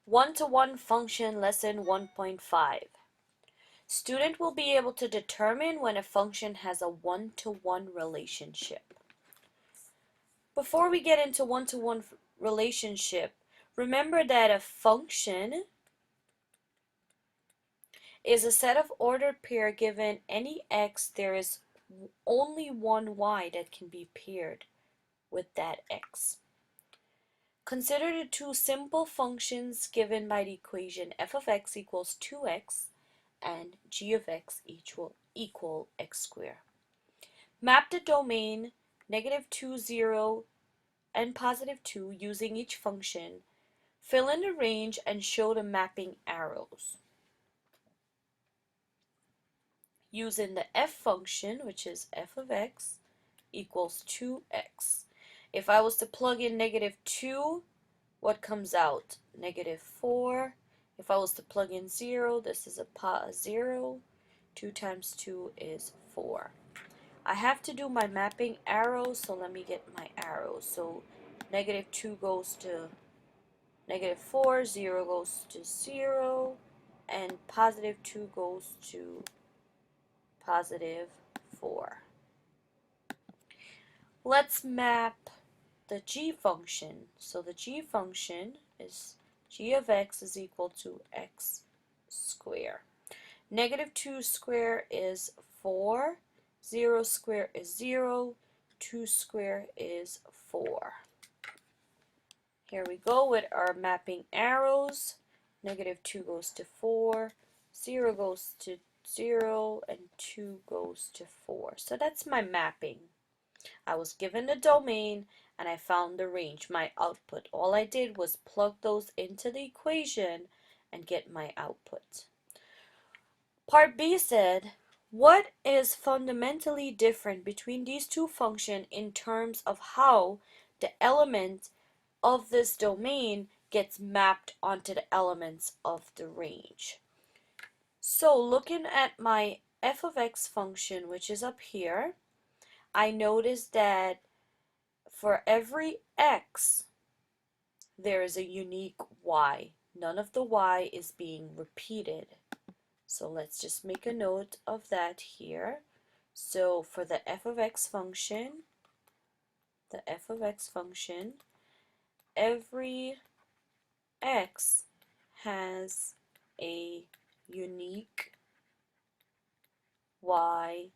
One-to-one function lesson 1.5. Student will be able to determine when a function has a one-to-one relationship. Before we get into one-to-one relationship, remember that a function is a set of ordered pair. Given any x, there is only one y that can be paired with that x. Consider the two simple functions given by the equation f of x equals 2x and g of x equal x squared. Map the domain -2, 0, and +2 using each function. Fill in the range and show the mapping arrows. Using the f function, which is f of x equals 2x. If I was to plug in -2, what comes out? -4. If I was to plug in 0, this is a 0. 2 times 2 is 4. I have to do my mapping arrows, so let me get my arrows. So -2 goes to -4, 0 goes to 0, and +2 goes to +4. Let's map the g function. So the g function is g of x is equal to x squared. -2 squared is 4, 0 squared is 0, 2 squared is 4. Here we go with our mapping arrows. -2 goes to 4, 0 goes to 0, and 2 goes to 4. So that's my mapping. I was given the domain and I found the range, my output. All I did was plug those into the equation and get my output. Part B said, what is fundamentally different between these two functions in terms of how the element of this domain gets mapped onto the elements of the range? So looking at my f of x function, which is up here, I noticed that for every x, there is a unique y. None of the y is being repeated. So let's just make a note of that here. So for the f of x function, every x has a unique y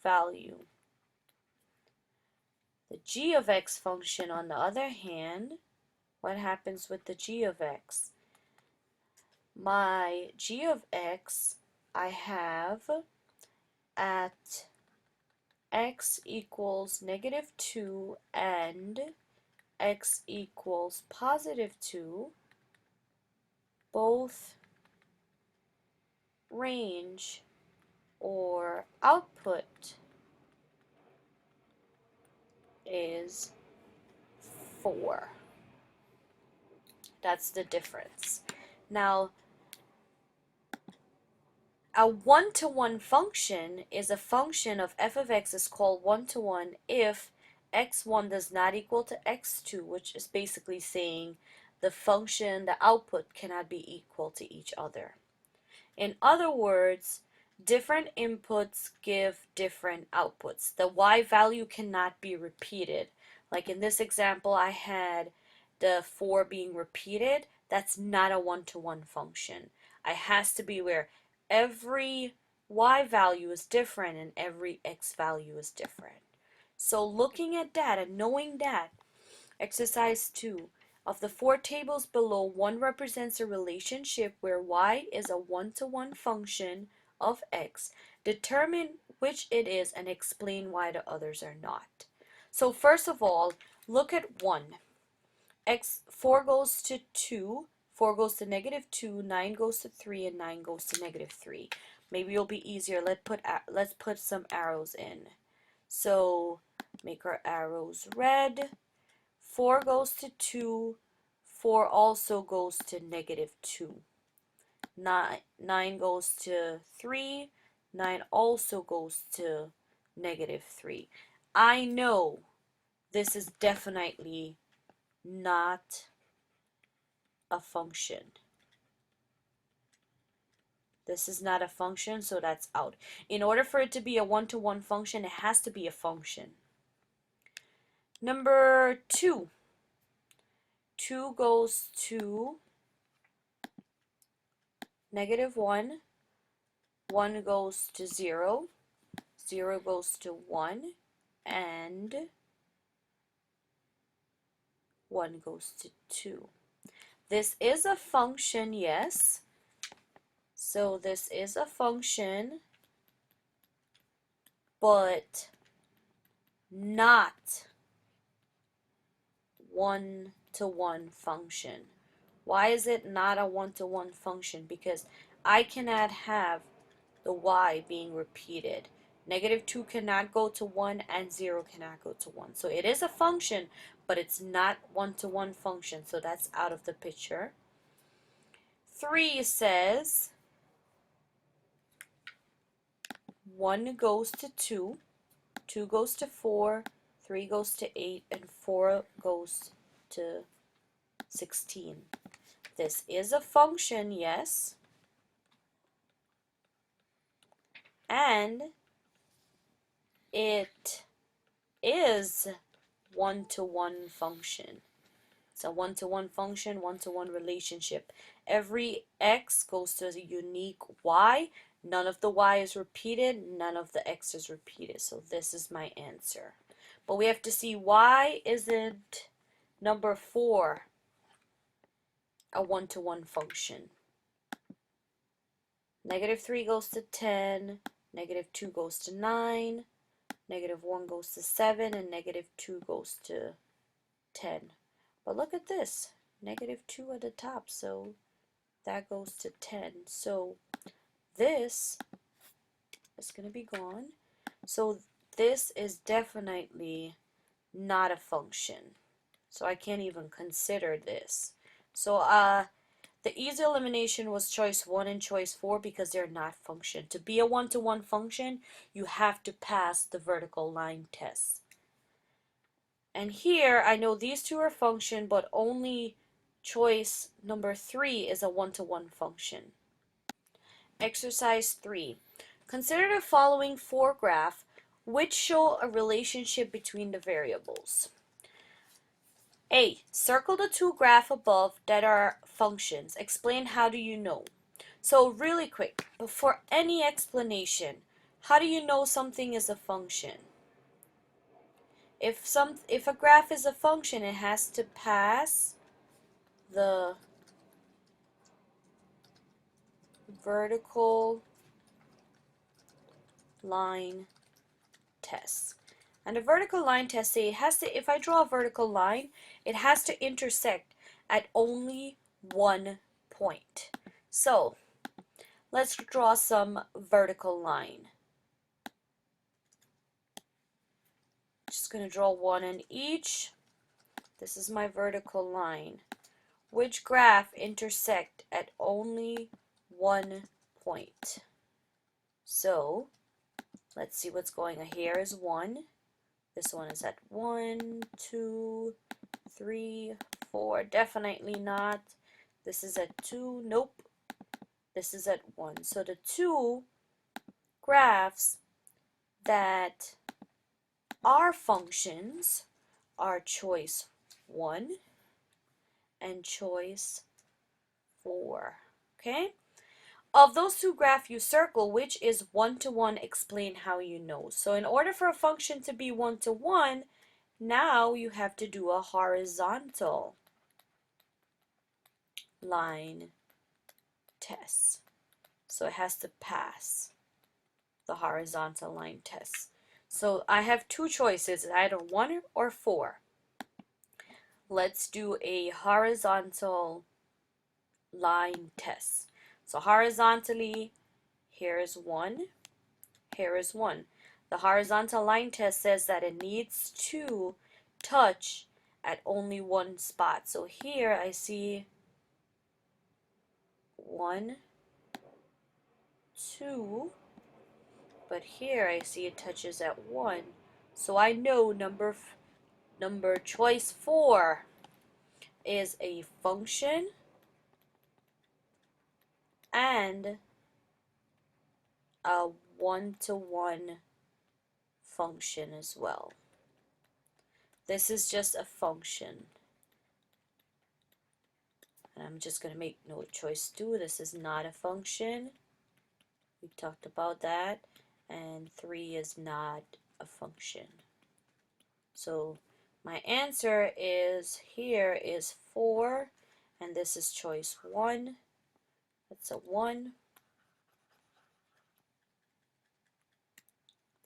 value. The g of x function, on the other hand, what happens with the g of x? My g of x, I have at x equals -2 and x equals +2, both range or output is 4. That's the difference. Now, a one-to-one function is a function of f of x is called one-to-one if x1 does not equal to x2, which is basically saying the function, the output cannot be equal to each other. In other words, different inputs give different outputs. The y value cannot be repeated. Like in this example, I had the 4 being repeated. That's not a one-to-one function. It has to be where every y value is different and every x value is different. So looking at that and knowing that, exercise 2. Of the 4 tables below, one represents a relationship where y is a one-to-one function of x. Determine which it is and explain why the others are not. So first of all, look at 1. 4 goes to 2, 4 goes to -2, 9 goes to 3, and 9 goes to -3. Maybe it'll be easier. Let's put some arrows in. So make our arrows red. 4 goes to 2, 4 also goes to -2. 9 goes to 3, 9 also goes to -3. I know this is definitely not a function. This is not a function, so that's out. In order for it to be a one-to-one function, it has to be a function. Number 2. 2 goes to -1. 1 goes to 0. 0 goes to 1. And 1 goes to 2. This is a function, yes. So this is a function, but not one-to-one function. Why is it not a one-to-one function? Because I cannot have the y being repeated. -2 cannot go to 1 and 0 cannot go to 1. So it is a function, but it's not one-to-one function. So that's out of the picture. 3 says 1 goes to 2, 2 goes to 4, 3 goes to 8, and 4 goes to 16. This is a function, yes. And it is one-to-one function. It's a one-to-one function, one-to-one relationship. Every x goes to a unique y. None of the y is repeated, none of the x is repeated. So this is my answer. But we have to see why isn't number 4 a one-to-one function. -3 goes to 10, -2 goes to 9, -1 goes to 7, and -2 goes to 10. But look at this, -2 at the top, so that goes to 10. So this is going to be gone. So this is definitely not a function. So I can't even consider this. So the easy elimination was choice 1 and choice 4 because they're not function. To be a one-to-one function, you have to pass the vertical line test. And here, I know these two are function, but only choice number 3 is a one-to-one function. Exercise 3. Consider the following 4 graphs which show a relationship between the variables. A. Circle the 2 graphs above that are functions. Explain how do you know. So really quick, before any explanation, how do you know something is a function? If a graph is a function, it has to pass the vertical line test. And the vertical line test say it has to, if I draw a vertical line, it has to intersect at only one point. So let's draw some vertical line. Just going to draw one in each. This is my vertical line. Which graph intersect at only one point? So let's see what's going on. Here is 1. This one is at 1, 2, 3, 4. Definitely not. This is at 2. Nope. This is at 1. So the 2 graphs that are functions are choice 1 and choice 4. Okay? Of those 2 graphs you circle, which is one-to-one, explain how you know. So in order for a function to be one-to-one, now you have to do a horizontal line test. So it has to pass the horizontal line test. So I have 2 choices, either 1 or 4. Let's do a horizontal line test. So horizontally, here is 1, here is 1. The horizontal line test says that it needs to touch at only one spot. So here I see 1, 2, but here I see it touches at 1. So I know number choice 4 is a function and a one-to-one function as well. This is just a function. And I'm just going to make no choice 2. This is not a function. We talked about that. And 3 is not a function. So my answer is here is 4. And this is choice 1. That's a 1.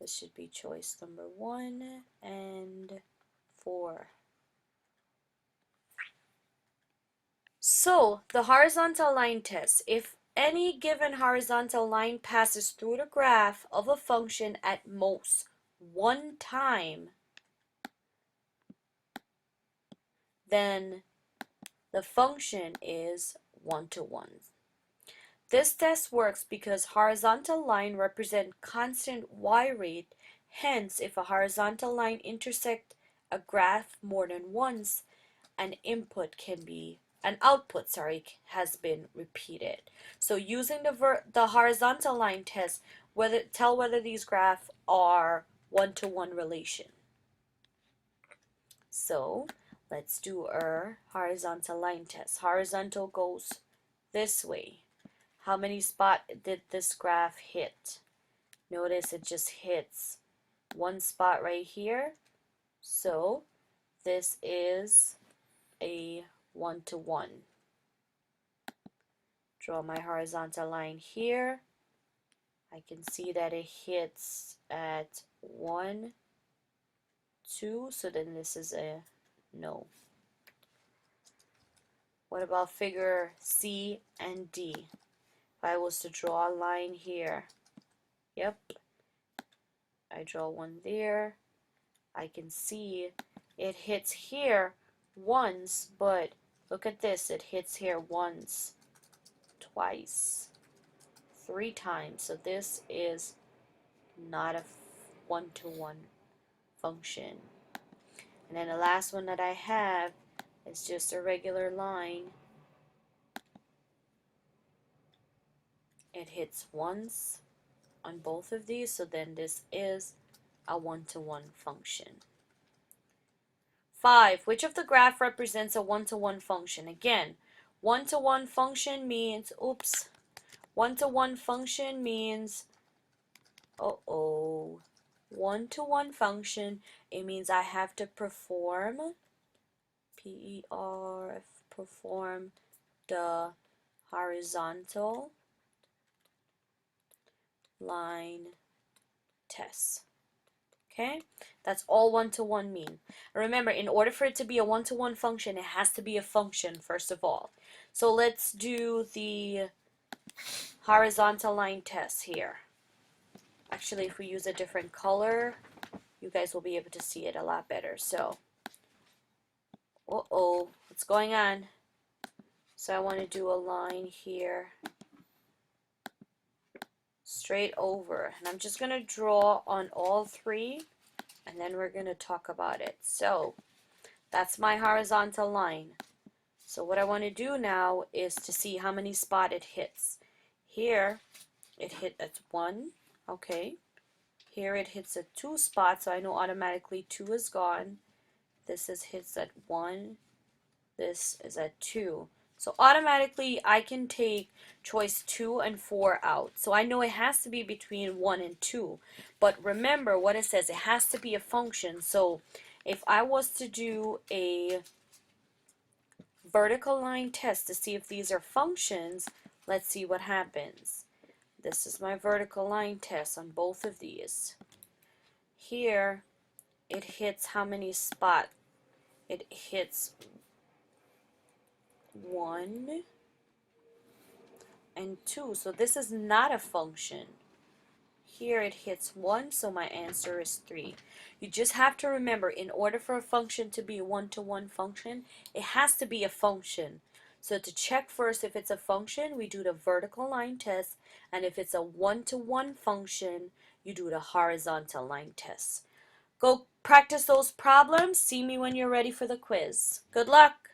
This should be choice number 1 and 4. So, the horizontal line test. If any given horizontal line passes through the graph of a function at most one time, then the function is one-to-one. This test works because horizontal line represent constant y rate. Hence, if a horizontal line intersect a graph more than once, an output has been repeated. So using the horizontal line test, tell whether these graphs are one-to-one relation. So let's do our horizontal line test. Horizontal goes this way. How many spots did this graph hit? Notice it just hits one spot right here. So this is a one-to-one. Draw my horizontal line here. I can see that it hits at 1, 2, so then this is a no. What about figure C and D? If I was to draw a line here, yep, I draw one there. I can see it hits here once, but look at this, it hits here once, twice, 3 times. So this is not a one-to-one function. And then the last one that I have is just a regular line. It hits once on both of these, so then this is a one-to-one function. 5. Which of the graph represents a one-to-one function? Again, one-to-one function means, one-to-one function means, one-to-one function, it means I have to perform, perform the horizontal line test. Okay, that's all one-to-one mean. Remember, in order for it to be a one-to-one function, it has to be a function first of all. So let's do the horizontal line test here. Actually, if we use a different color, you guys will be able to see it a lot better. So, what's going on? So I want to do a line here, straight over, and I'm just going to draw on all 3, and then we're going to talk about it. So that's my horizontal line. So what I want to do now is to see how many spots it hits. Here it hit at 1, okay. Here it hits at 2 spots, so I know automatically 2 is gone. This hits at 1, this is at 2. So automatically I can take choice 2 and 4 out. So I know it has to be between 1 and 2. But remember what it says, it has to be a function. So if I was to do a vertical line test to see if these are functions, let's see what happens. This is my vertical line test on both of these. Here it hits how many spots? It hits 1 and 2, so this is not a function. Here it hits 1, so my answer is 3. You just have to remember, in order for a function to be a one-to-one function, it has to be a function. So to check first if it's a function, we do the vertical line test, and if it's a one-to-one function, you do the horizontal line test. Go practice those problems. See me when you're ready for the quiz. Good luck!